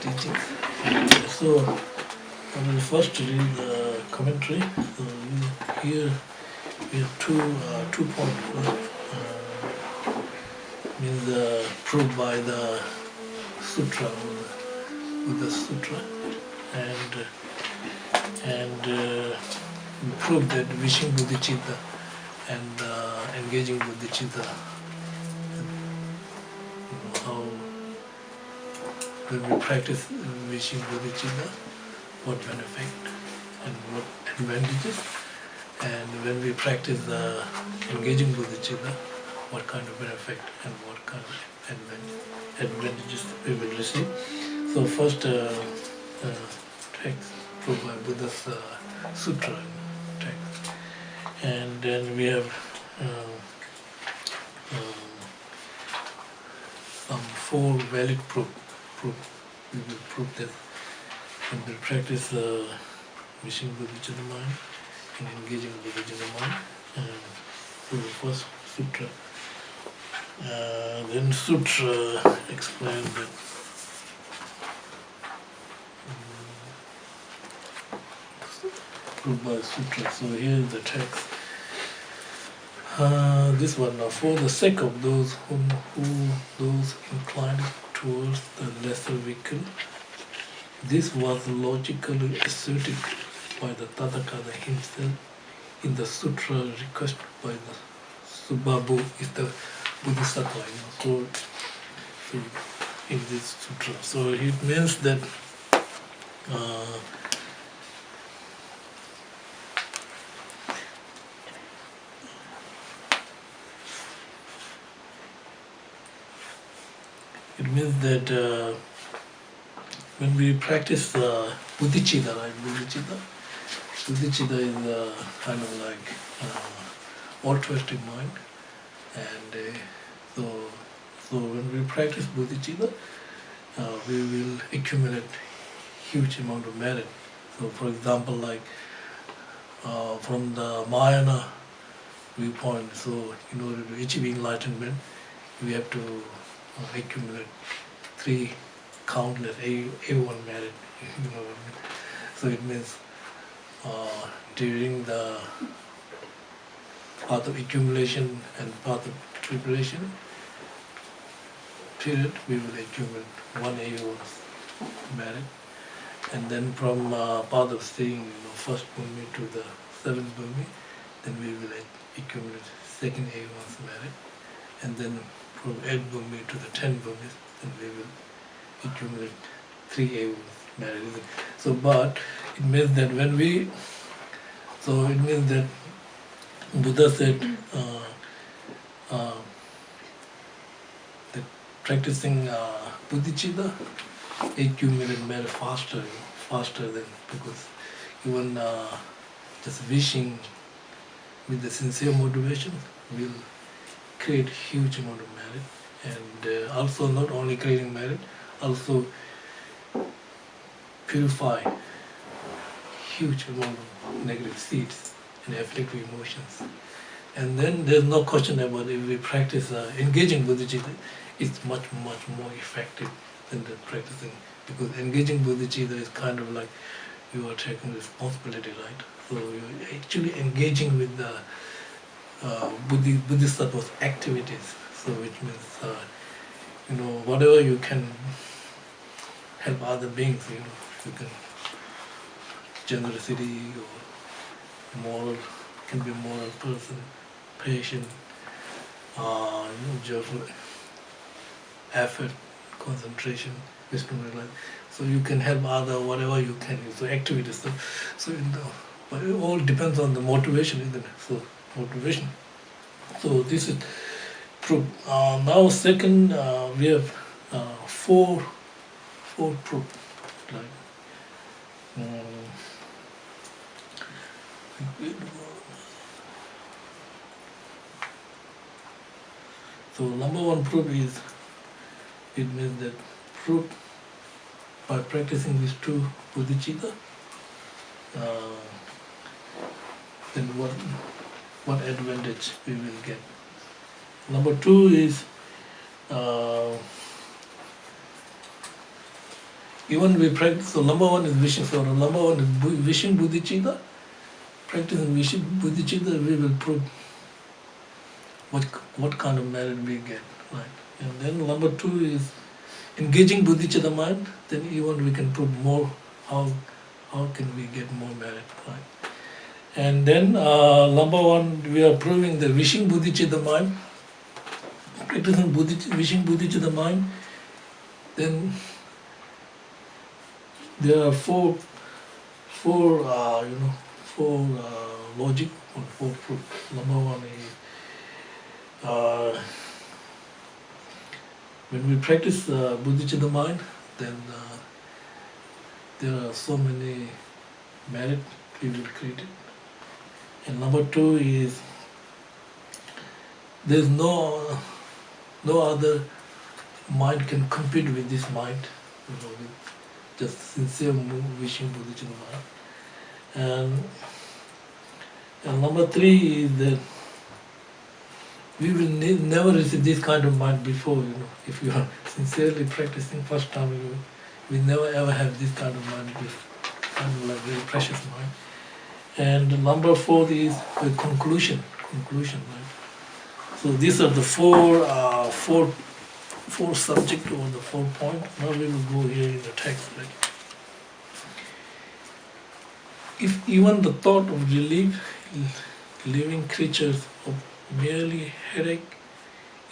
teachings. So I will first read the commentary. So here we have two points. Means proved by the sutra, with the sutra, and proved that wishing bodhicitta and engaging bodhicitta, how when we practice wishing bodhicitta, what benefit and what advantages, and when we practice engaging bodhicitta, what kind of benefit and what kind of advantages we will receive. So first text proved by Buddha's sutra text, and then we have some four valid proof. We will prove that when we practice wishing bodhicitta mind and engaging bodhicitta mind. So the first sutra. Then sutra explained that proved by sutra. So here is the text. This one, for the sake of those those inclined towards the lesser vehicle, this was logically asserted by the Tathagata himself in the sutra requested by the Subhabu, is the Bodhisattva. So in this sutra, so it means that when we practice bodhicitta, right? Bodhicitta is kind of like altruistic mind, and so when we practice bodhicitta, we will accumulate huge amount of merit. So, for example, like from the Mahayana viewpoint, so in order to achieve enlightenment, we have to accumulate three countless A1 merit. You know what I mean? So it means during the path of accumulation and path of preparation period, we will accumulate one A1 merit, and then from path of staying, first bhumi to the seventh bhumi, then we will accumulate second A1 merit, and then from 8th bhumi to the 10th bhumi, then we will accumulate 3 A1 merit. So, but it means that when we, so it means that Buddha said that practicing bodhicitta accumulate merit faster than, because even just wishing with the sincere motivation will create huge amount of merit, and also not only creating merit, also purify huge amount of negative seeds and afflictive emotions. And then there's no question about if we practice engaging bodhicitta, it's much more effective than the practicing, because engaging bodhicitta is kind of like you are taking responsibility, right? So you're actually engaging with the Bodhisattva's activities. So which means whatever you can help other beings, you can generosity or moral, can be a moral person, patient, joyful effort, concentration, wisdom, realize. So you can help other whatever you can. So activities. But it all depends on the motivation, isn't it? So motivation. So this is proof. Now second, we have four proof. Like so number one proof is, it means that proof by practicing these two bodhicitta, then what advantage we will get. Number two is Even we practice, so number one is wishing. So number one is wishing bodhicitta. Practicing wishing bodhicitta, we will prove what kind of merit we get, right? And then number two is engaging bodhicitta mind. Then even we can prove more how can we get more merit, right? And then number one, we are proving the wishing bodhicitta mind. Practicing wishing bodhicitta mind. Then there are four logic or four proof. Number one is when we practice bodhicitta mind, then there are so many merit we will create it. And number two is there's no other mind can compete with this mind, with just sincere wishing bodhicitta mind. And number three is that we will never receive this kind of mind before, if you are sincerely practicing first time, we never ever have this kind of mind before, kind of like very precious mind. And number four is the conclusion, right? So these are the four subject or the 4 point. Now we will go here in the text. Right? If even the thought of relief living creatures of merely headache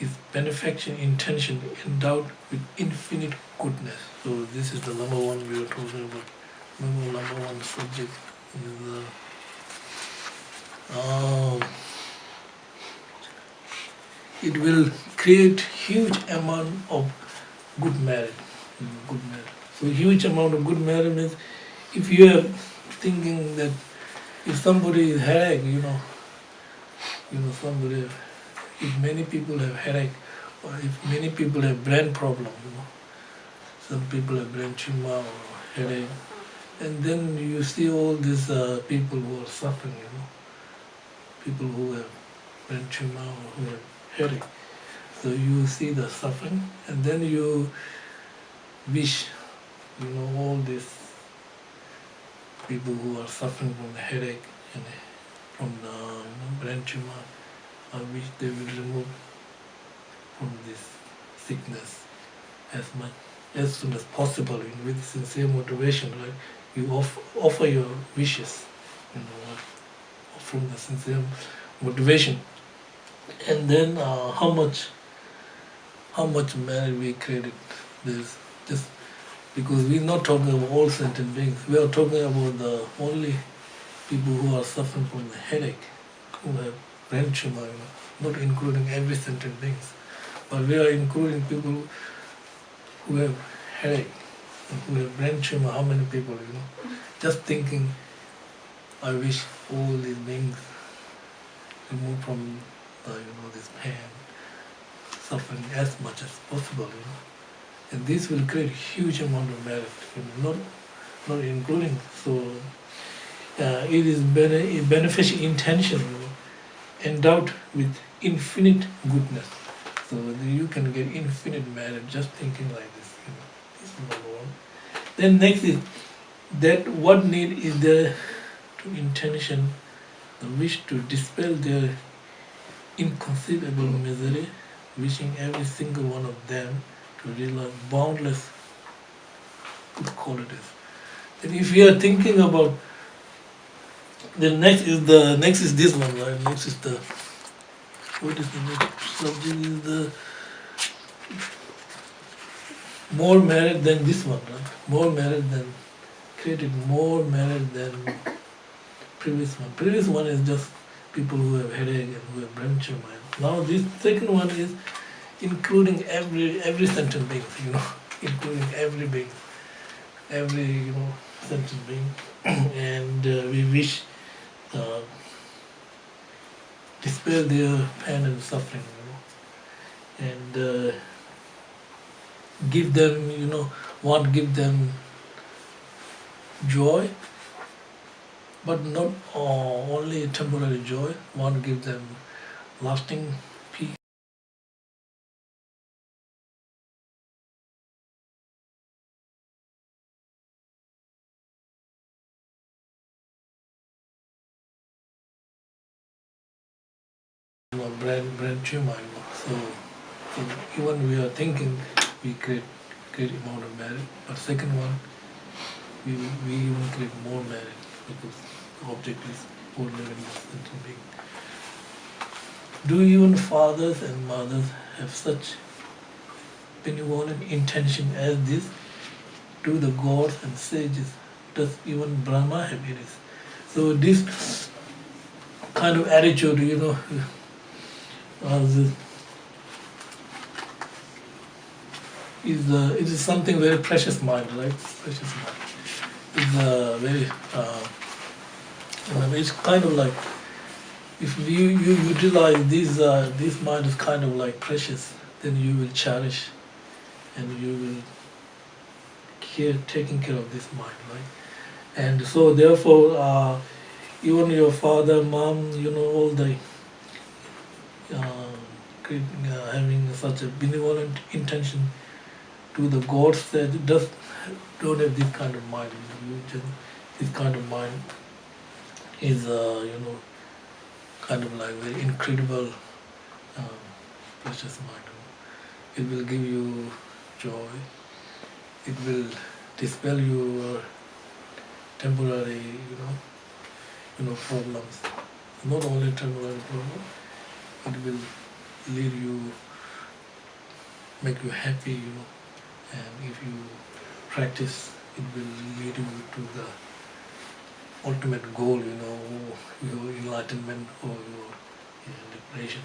is benefaction intention endowed with infinite goodness. So this is the number one we are talking about. Number one subject is it will create huge amount of good merit. So huge amount of good merit means if you are thinking that if somebody is headache, somebody, if many people have headache, or if many people have brain problem, some people have brain tumor or headache, and then you see all these people who are suffering, people who have brain tumor or who have headache. So you see the suffering, and then you wish, all these people who are suffering from the headache and from the brain tumor, I wish they will remove from this sickness as soon as possible, with sincere motivation, right? You offer your wishes, from the sincere motivation, and then how much merit we created. This just because we're not talking about all sentient beings, we are talking about the only people who are suffering from the headache, who have brain tumor, not including every sentient beings, but we are including people who have headache, who have brain tumor. How many people, just thinking, I wish all these beings remove from this pain, suffering as much as possible, and this will create huge amount of merit, not including. So it is beneficial intention, endowed with infinite goodness. So you can get infinite merit just thinking like this. This is number one. Then next is that what need is there to intention, the wish to dispel their inconceivable misery, wishing every single one of them to realize boundless good qualities. And if we are thinking about the next is this one, right? Next is the what is the next subject is the more merit than this one, right? More merit than created more merit than previous one. Previous one is just people who have headache and who have brain tumor. Now this second one is including every sentient being, including every being, every sentient being, and we wish dispel their pain and suffering, and give them, give them joy, but not only temporary joy. Give them lasting peace. mind. So even we are thinking, we create great amount of merit. But second one, we even create more merit because the object is more living sentient being. Do even fathers and mothers have such benevolent intention as this? Do the gods and sages? Does even Brahma have it? So this kind of attitude, it is something very precious mind, right? Precious mind. It's very, it's kind of like, if you utilize this mind is kind of like precious, then you will cherish and you will taking care of this mind, right? And so therefore, even your father, mom, all the having such a benevolent intention to the gods that don't have this kind of mind. This kind of mind is, kind of like very incredible, precious mind. It will give you joy. It will dispel your temporary, problems. Not only temporary problems, it will lead you, make you happy, and if you practice, it will lead you to the ultimate goal, your enlightenment or your liberation.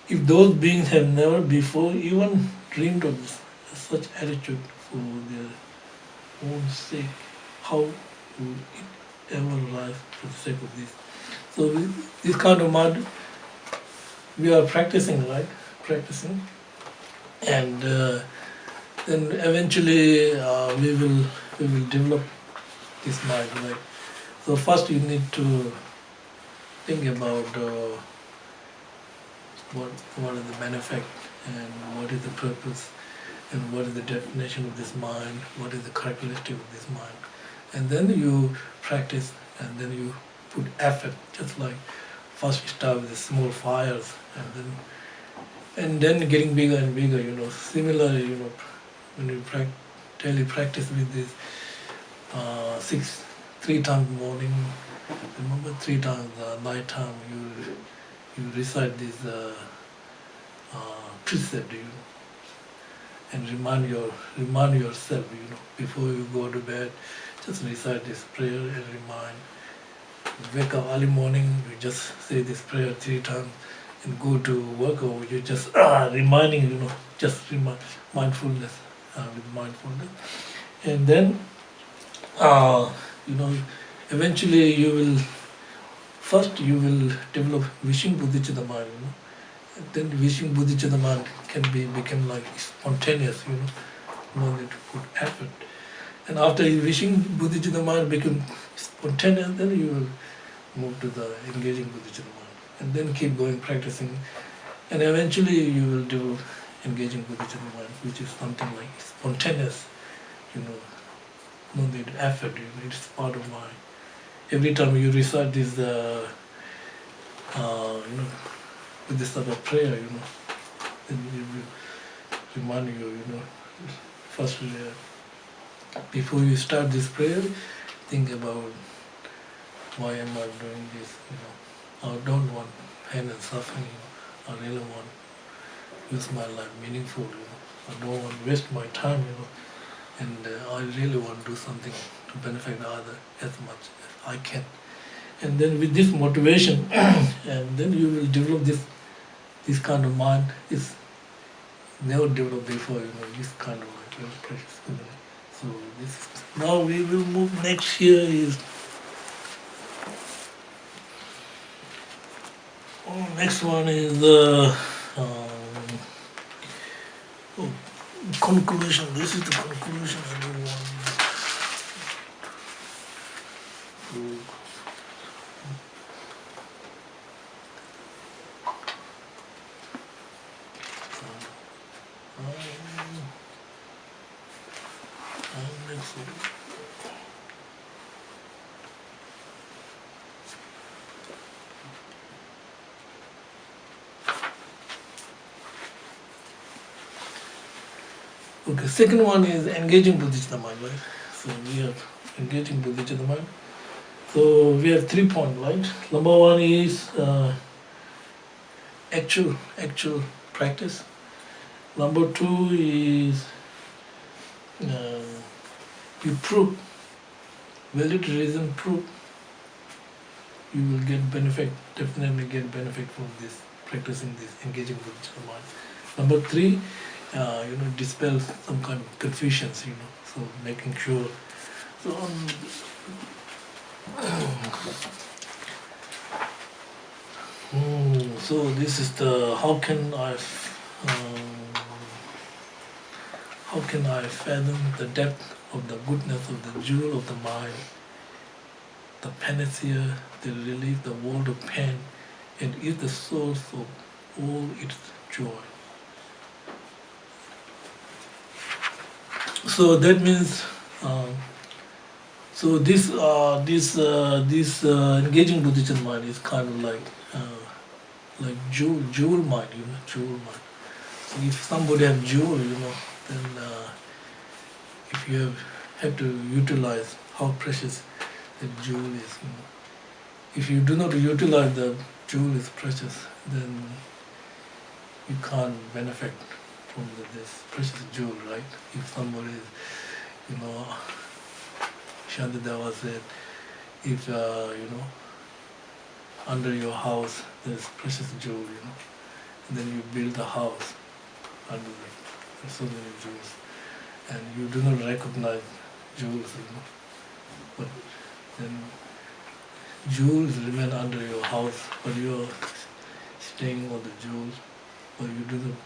If those beings have never before even dreamed of such attitude for their own sake, how would it ever rise for the sake of this? So this kind of mind, we are practicing, right? Practicing, and then eventually we will develop this mind, right? So first you need to think about what is the benefit and what is the purpose and what is the definition of this mind, what is the characteristic of this mind. And then you practice and then you put effort, just like first you start with the small fires and then getting bigger and bigger, Similarly, when you daily practice with this 3 times morning, remember 3 times night time, you recite this precept, and remind yourself, before you go to bed, just recite this prayer and remind. Wake up early morning, you just say this prayer 3 times, and go to work, or you just reminding, just mindfulness, with mindfulness, and then eventually you will develop wishing Bodhisattva mind, and then wishing Bodhisattva mind can become like spontaneous, no need to put effort. And after wishing Bodhisattva mind become spontaneous, then you will move to the engaging Bodhisattva mind, and then keep going practicing, and eventually you will do engaging Bodhisattva mind, which is something like spontaneous, no need effort, it's part of mind. Every time you recite this, with this type of prayer, then it will remind you, first, before you start this prayer, think about why am I doing this, I don't want pain and suffering, I really want to use my life meaningful, I don't want to waste my time, and I really want to do something to benefit the other as much as I can. And then with this motivation, and then you will develop this kind of mind. It's never developed before, this kind of like very precious. So this now we will move next here is next one is the conclusion. This is the conclusion I don't want to next one. Okay, second one is engaging Bodhicitta mind, right? So we are engaging Bodhicitta mind. So we have 3 points, right? Number one is actual practice. Number two is you prove, valid reason prove, you will get benefit, definitely get benefit from this, practicing this, engaging Bodhicitta mind. Number three, dispel some kind of confusions, so making sure. So, so this is the how can I fathom the depth of the goodness of the jewel of the mind, the panacea, the relief, the world of pain, and is the source of all its joy. So that means, so this engaging Bodhicitta mind is kind of like jewel mind, jewel mind. So if somebody have jewel, then if you have to utilize how precious the jewel is, if you do not utilize the jewel is precious, then you can't benefit from this precious jewel, right? If somebody is, Shantideva said, if under your house there's precious jewel, and then you build a house under it, there's so many jewels, and you do not recognize jewels, but then jewels remain under your house, but you are staying on the jewels, but you do not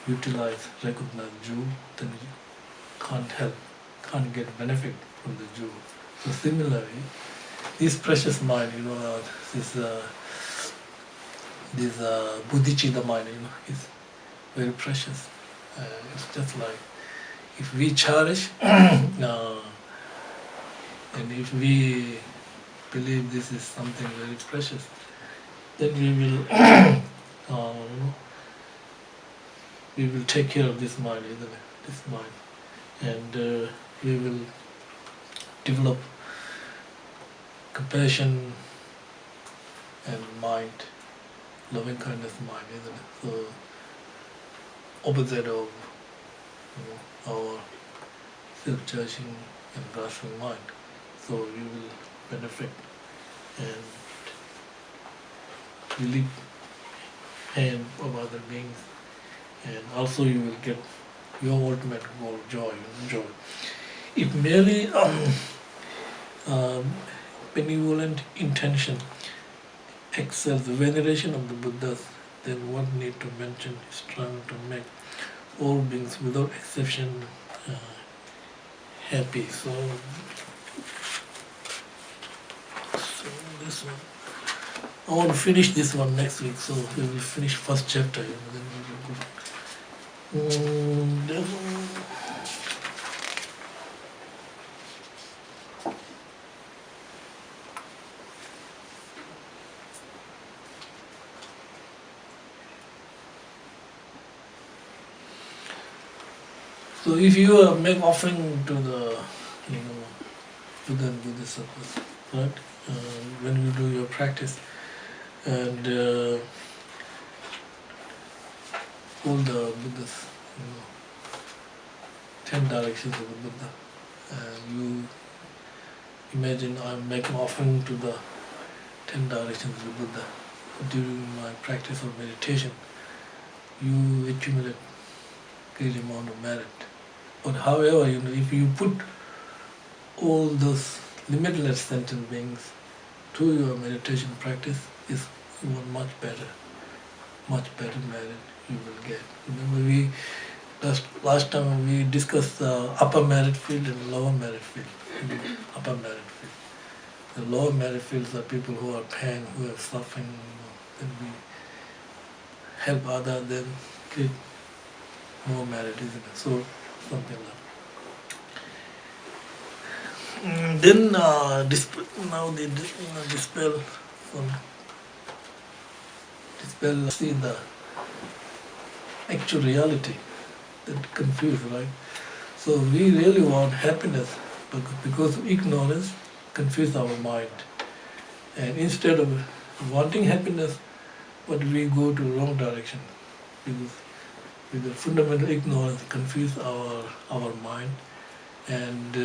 utilize, recognize jewel, then you can't get benefit from the jewel. So similarly, this precious mind, this Bodhicitta mind, is very precious. It's just like if we cherish and if we believe this is something very precious, then we will take care of this mind, this mind, and we will develop compassion and mind, loving kindness mind, isn't it? So opposite of our self-judging and grasping mind. So we will benefit and relieve pain of other beings, and also you will get your ultimate goal, joy. If merely benevolent intention excels the veneration of the Buddhas, then what need to mention is trying to make all beings without exception happy. So this one, I want to finish this one next week, so we will finish first chapter, then we will go. So if you make offering to the Buddha and Bodhisattvas, right? When you do your practice, and all the Buddhas, 10 directions of the Buddha, and you imagine I'm making offering to the 10 directions of the Buddha. During my practice of meditation, you accumulate great amount of merit. But however, if you put all those limitless sentient beings to your meditation practice, is even much better merit you will get. Remember, last time we discussed the upper merit field and lower merit field. Upper merit field. The lower merit fields are people who are pain, who are suffering. Then we help others, then get more merit, isn't it? So something like that. Then dispel, see the actual reality, that confused, right? So we really want happiness, but because of ignorance, confuse our mind. And instead of wanting happiness, but we go to wrong direction because with the fundamental ignorance confuse our mind, and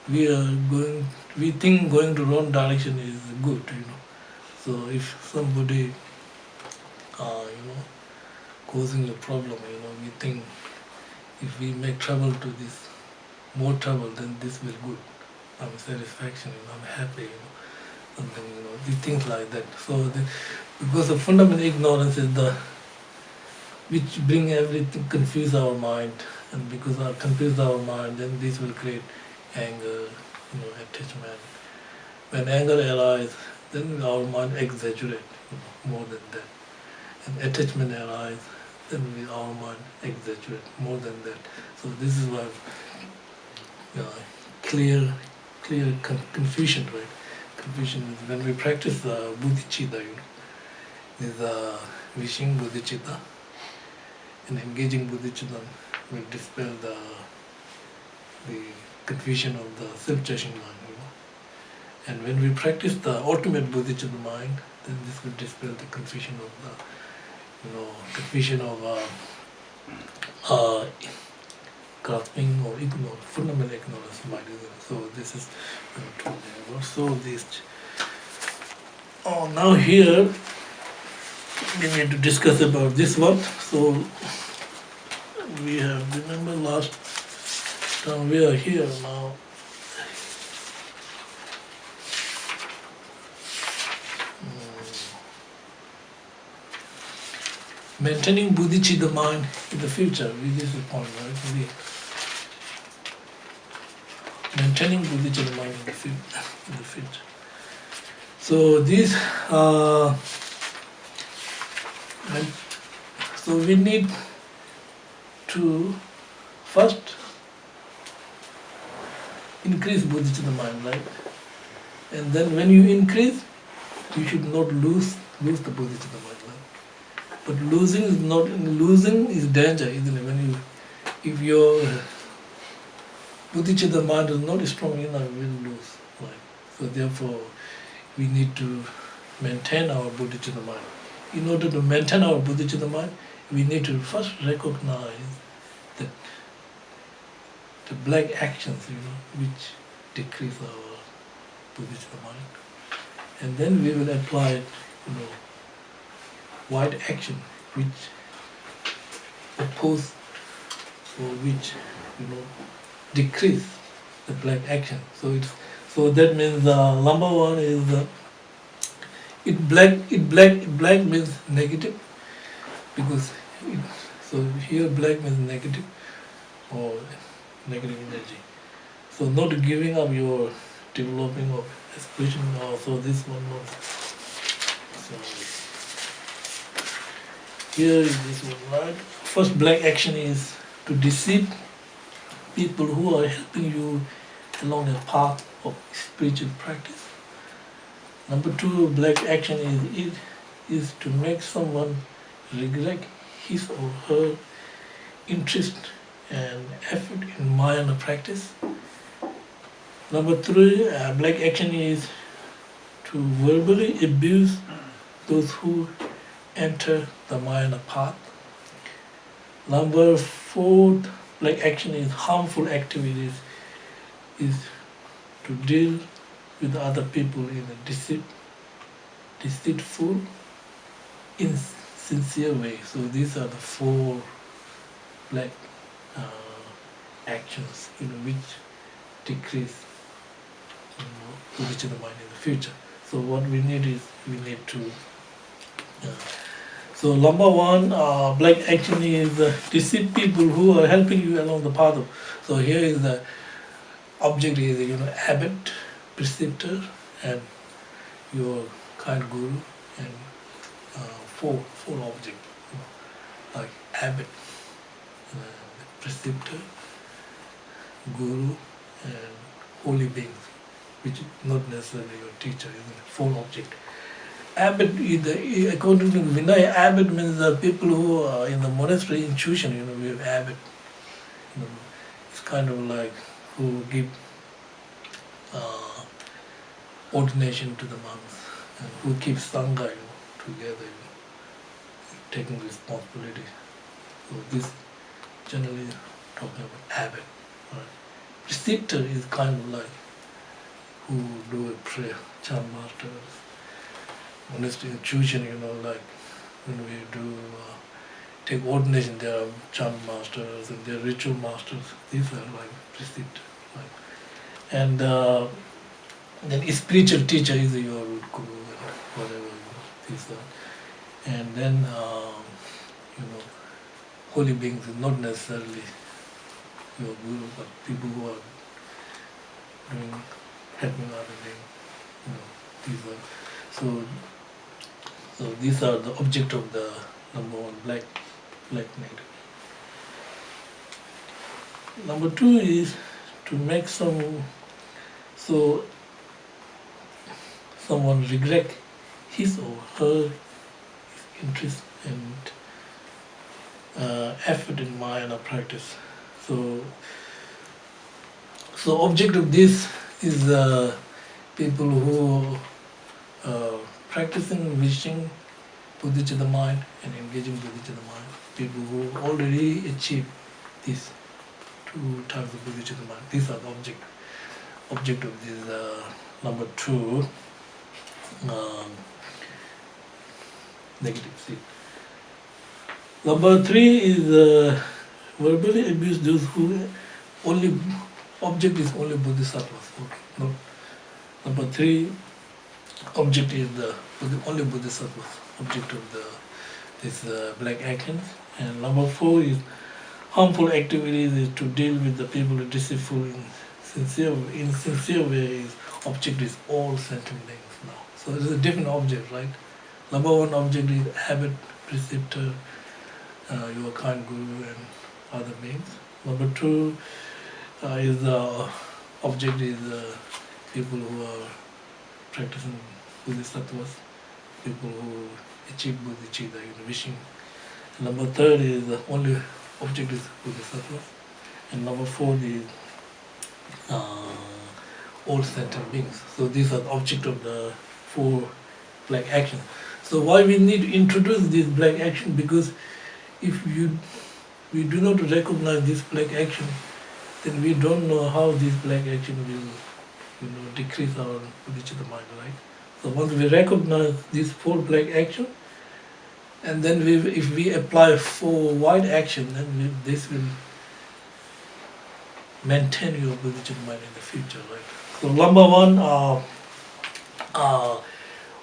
we think going to wrong direction is good, So if somebody causing a problem, we think if we make trouble to this, more trouble, then this will good. I'm satisfaction, I'm happy, something, these things like that. So because of fundamental ignorance is which bring everything, confuse our mind, and because I confuse our mind, then this will create anger, attachment. When anger arises, then our mind exaggerate, more than that. And attachment arises, then our mind exaggerate more than that. So this is why clear confusion, right? Confusion is when we practice Bodhicitta, is wishing Bodhicitta and engaging Bodhicitta will dispel the confusion of the self-judging mind. And when we practice the ultimate Bodhicitta mind, then this will dispel the confusion of grasping or ignorance, fundamental ignorance mind. So this is also this. Now here we need to discuss about this one. So we have, remember last time we are here now. Maintaining Bodhicitta mind in the future, this is the point, right? Maintaining Bodhicitta mind in the future. So this, so we need to first increase Bodhicitta mind, right? And then when you increase, you should not lose the Bodhicitta mind. But losing is danger, isn't it? If your Bodhicitta mind is not strong enough, you will lose. Right? So therefore, we need to maintain our Bodhicitta mind. In order to maintain our Bodhicitta mind, we need to first recognize that the black actions, which decrease our Bodhicitta mind, and then we will apply it, white action, which oppose or which decrease the black action. So that means number one is black means negative, because so here black means negative or negative energy. So not giving up your developing of expression. Also this one not. So here is this one, right? First black action is to deceive people who are helping you along a path of spiritual practice. Number two, black action is to make someone regret his or her interest and effort in Mahayana practice. Number three, black action is to verbally abuse those who enter the Mahayana path. Number four, black action is harmful activities, is to deal with other people in a deceitful, insincere way. So these are the four black actions, which decrease Bodhicitta mind in the future. So what we need is to. So number one, black action is deceive people who are helping you along the path. So here is the object is abbot, preceptor, and your kind guru, and four objects, like abbot, preceptor, guru, and holy beings, which is not necessarily your teacher, isn't it? Four objects. abbot, according to Vinaya, abbot means the people who are in the monastery institution, we have abbot. It's kind of like who give ordination to the monks and who keeps Sangha together, taking responsibility. So this generally talking about abbot. Right? Preceptor is kind of like who do a prayer, chant masters, monastery institution, like when we do take ordination, there are chant masters and there are ritual masters. These are like preceptor. Right? And then a spiritual teacher is your guru and whatever these are. And then holy beings is not necessarily your guru, but people who are doing helping other beings. So these are the object of the number one black native. Number two is to make someone regret his or her interest and effort in Mahayana practice. So object of this is people who practicing wishing Bodhisattva mind and engaging Bodhisattva mind. People who already achieve these two types of Bodhisattva mind. These are the object of this number two negative seed. Number three is verbally abuse those who only object is only Bodhisattvas. Okay. No. Number three object is only Bodhisattvas. Object of this black actions. And number four is harmful activities is to deal with the people who are deceitful in sincere way. Is object is all sentient beings now. So it's a different object, right? Number one object is habit, preceptor, your kind guru and other beings. Number two is object is people who are practicing Bodhisattvas, people who achieve bodhicitta, wishing. And number third is the only object is Bodhisattvas. And number four is all sentient beings. So these are the object of the four black actions. So why we need to introduce this black action? Because if we do not recognize this black action, then we don't know how this black action will decrease our bodhicitta mind, right? So once we recognize these four black action, and then if we apply four white action, then this will maintain your bodhicitta mind in the future, right? So number one,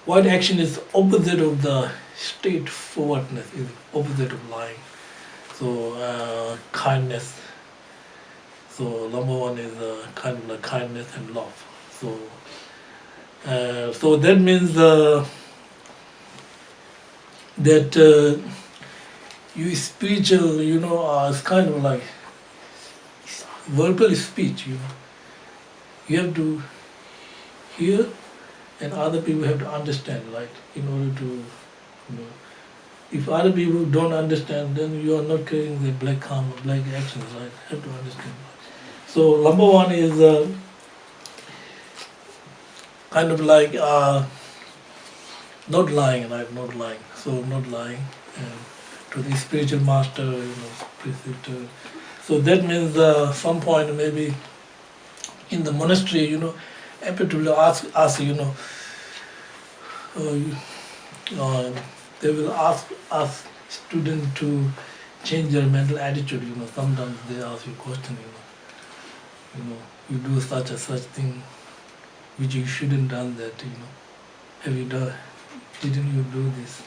white action is opposite of the straightforwardness, is opposite of lying. So kindness. So number one is kind of like kindness and love. So that means that you spiritual, is kind of like verbal speech. You have to hear, and other people have to understand, right? In order to, if other people don't understand, then you are not creating the black karma, black actions, right? You have to understand. So number one is kind of like not lying, right? Not lying. So not lying to the spiritual master, preceptor. So that means some point maybe in the monastery, people will ask, they will ask us students to change their mental attitude. Sometimes they ask you question. You do such and such thing, which you shouldn't done that. Have you done? Didn't you do this?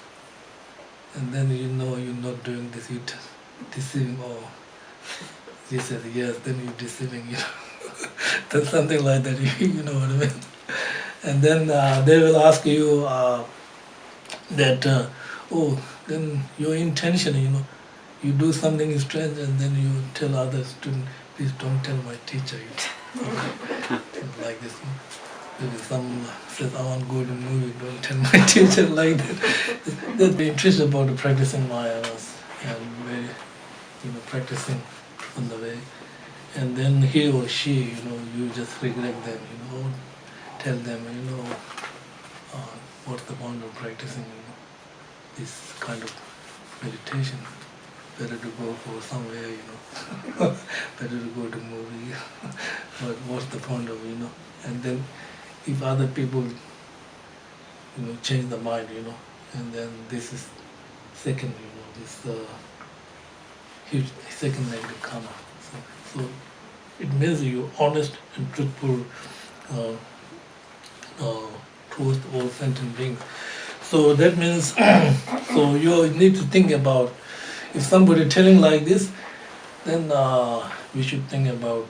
And then you're not doing this. You're deceiving. Oh, he said yes. Then you're deceiving. That's something like that. You know what I mean? And then they will ask you that, then your intention, you do something strange and then you tell other students, please don't tell my teacher. Things like this. Maybe some says, I want to go to movie, don't tell my teacher like that. That's the interest about the practicing Mayanas and very, practicing on the way. And then he or she, you just regret them, tell them, what's the point of practicing, this kind of meditation. Better to go for somewhere, better to go to movie. But what's the point of, and then if other people, change the mind, and then this is second, this huge second negative karma. So it means you're honest and truthful towards all sentient beings. So that means, so you need to think about, if somebody telling like this, then we should think about,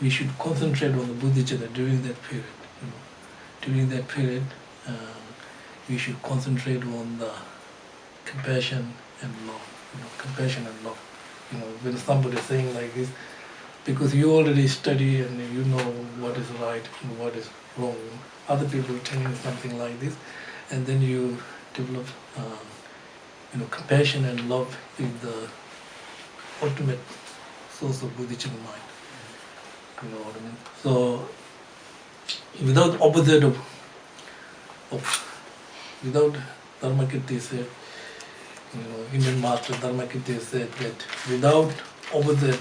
we should concentrate on the bodhicitta during that period. During that period, we should concentrate on the compassion and love. Compassion and love. When somebody is saying like this, because you already study and you know what is right and what is wrong. Other people telling you something like this, and then you develop, compassion and love is the ultimate source of bodhicitta mind. You know what I mean? So, without opposite of without Dharmakirti said, Indian master Dharmakirti said that without opposite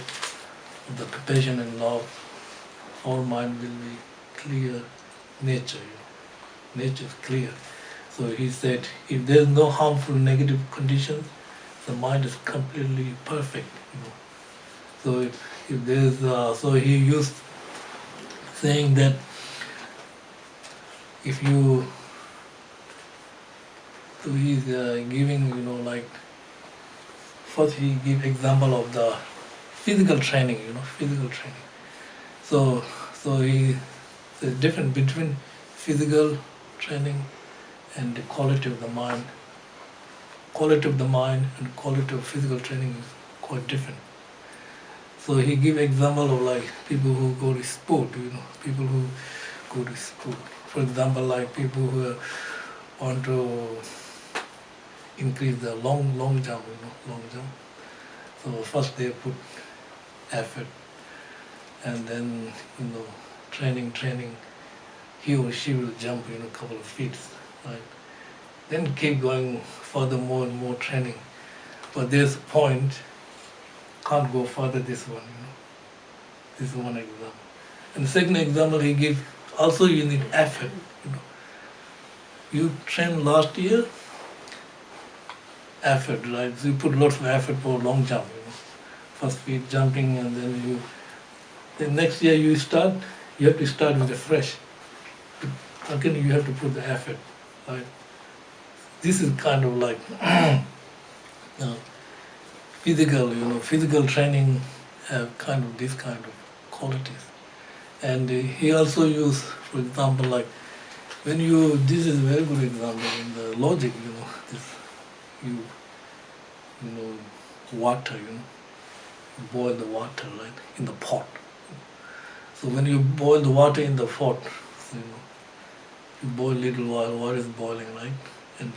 of the compassion and love, our mind will be clear nature. Nature is clear. So he said, if there is no harmful negative conditions, the mind is completely perfect. So if there is, so he used saying that if you, so he's giving, like, first he give example of the physical training, physical training. So he the difference between physical training and the quality of the mind. Quality of the mind and quality of physical training is quite different. So he give example of like people who go to sport, people who go to sport. For example, like people who want to increase the long jump, long jump. So first they put effort, and then training. He or she will jump a couple of feet, right? Then keep going further, more and more training. But there's a point, can't go further. This one, This is one example. And the second example he gives, also you need effort. You trained last year, effort, right? So you put lots of effort for long jump. First feet jumping, and then then next year you have to start with a fresh. Again, you have to put the effort, right? This is kind of like physical training have kind of this kind of qualities. And he also used, for example, like when this is a very good example in the logic, water, you boil the water, right, in the pot. So when you boil the water in the pot, you boil little while, water is boiling, right, and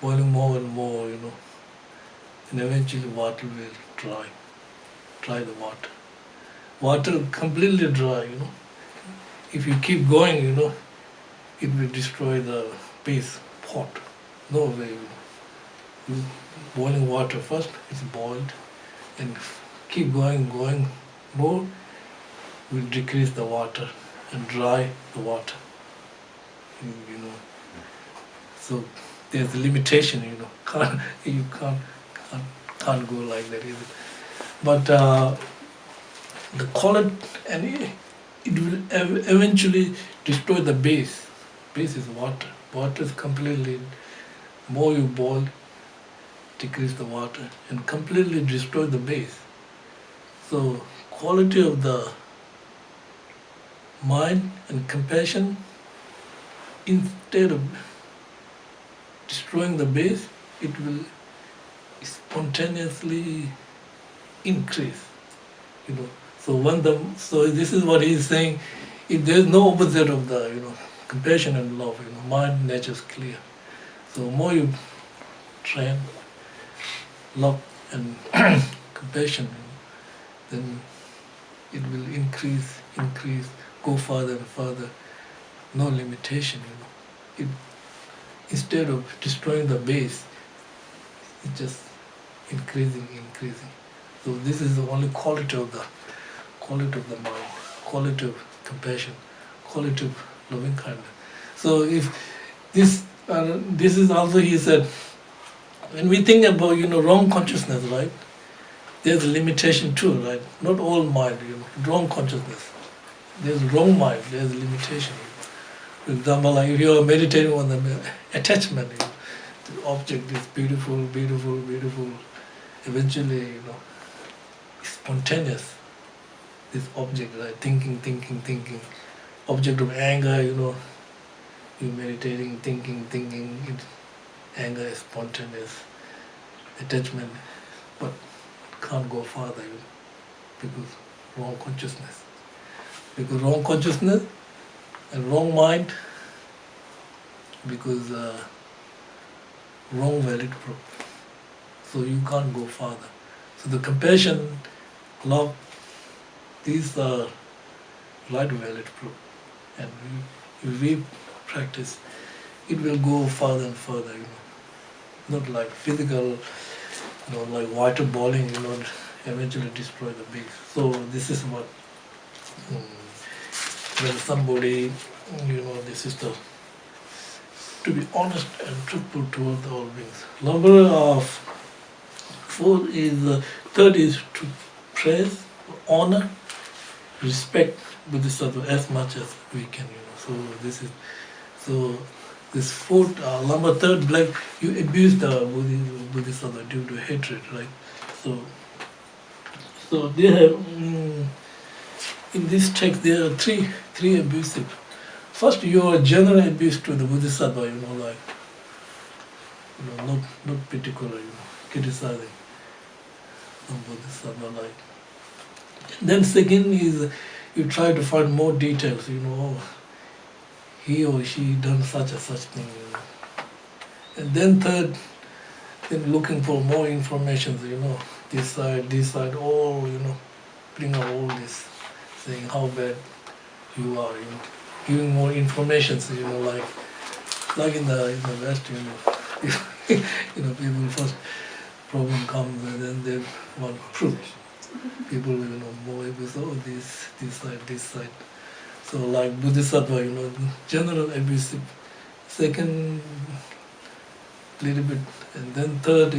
boiling more and more, and eventually water will dry the water. Water completely dry, If you keep going, it will destroy the base pot. No way, boiling water first, it's boiled, and keep going more, will decrease the water and dry the water. So there's a limitation, you can't go like that either. But the quality, and it will eventually destroy the base. Base is water. Water is completely, more you boil, decrease the water and completely destroy the base. So quality of the mind and compassion, instead of destroying the base, it will spontaneously increase. So this is what he is saying. if there's no opposite of the, compassion and love, mind nature is clear. So more you train love and compassion, then it will increase, go further and further. No limitation, It, instead of destroying the base, it's just increasing. So this is the only quality of the mind, quality of compassion, quality of loving kindness. So if this is also, he said, when we think about wrong consciousness, right? There's a limitation too, right? Not all mind, wrong consciousness. There's wrong mind. There's a limitation. For example, like if you're meditating on the attachment, the object is beautiful. Eventually, it's spontaneous. This object, right? Thinking. Object of anger, you're meditating, thinking. Anger is spontaneous. Attachment, but can't go farther because wrong consciousness. Because wrong consciousness and wrong mind, because wrong valid proof. So you can't go farther. So the compassion, love, these are right valid proof. And if we practice, it will go further and further, Not like physical, like water boiling, eventually destroy the base. So this is what, when somebody, this is to be honest and truthful toward all beings. Number of third is to praise, honor, respect Bodhisattva as much as we can, So this fourth, number third, like you abuse the Bodhisattva due to hatred, right? So they have, in this text there are three abusive. First, your general abuse to the Bodhisattva, not particular, criticizing the Bodhisattva, like. Then second is you try to find more details, he or she done such and such thing. And then third, then looking for more information, this side, all, bring out all this, saying how bad you are, giving more information, like in the West, people first problem comes and then they want proof. People will know more about this side. So like Bodhisattva, general abusive. Second, little bit, and then third,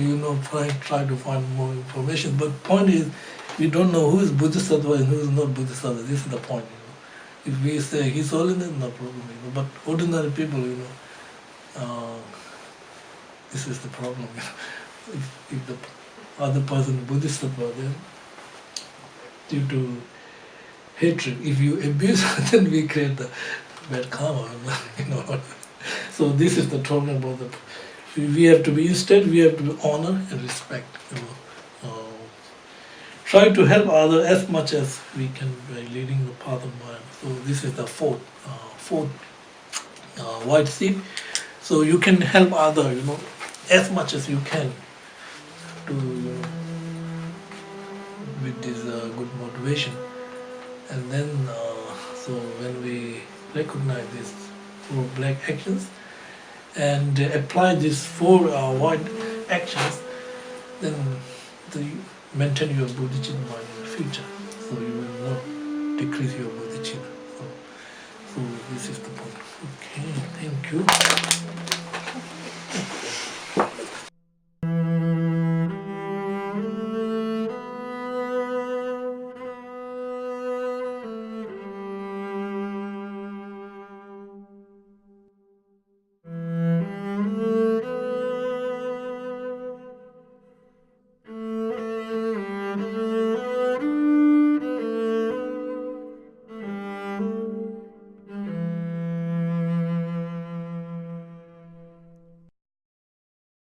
try to find more information. But point is, we don't know who is Bodhisattva and who is not Bodhisattva. This is the point, If we say His Holiness, no problem, But ordinary people, this is the problem. If the other person Bodhisattva, then due to hatred, if you abuse, then we create the bad karma, So this is the talking about we have to be, instead we have to be honor and respect, Try to help others as much as we can by leading the path of mind. So this is the fourth white seed. So you can help others, as much as you can to, with this good motivation. And then, so when we recognize these 4 black actions and apply these 4 white actions, then you maintain your bodhicitta mind in the future. So you will not decrease your bodhicitta. So this is the point. Okay, thank you.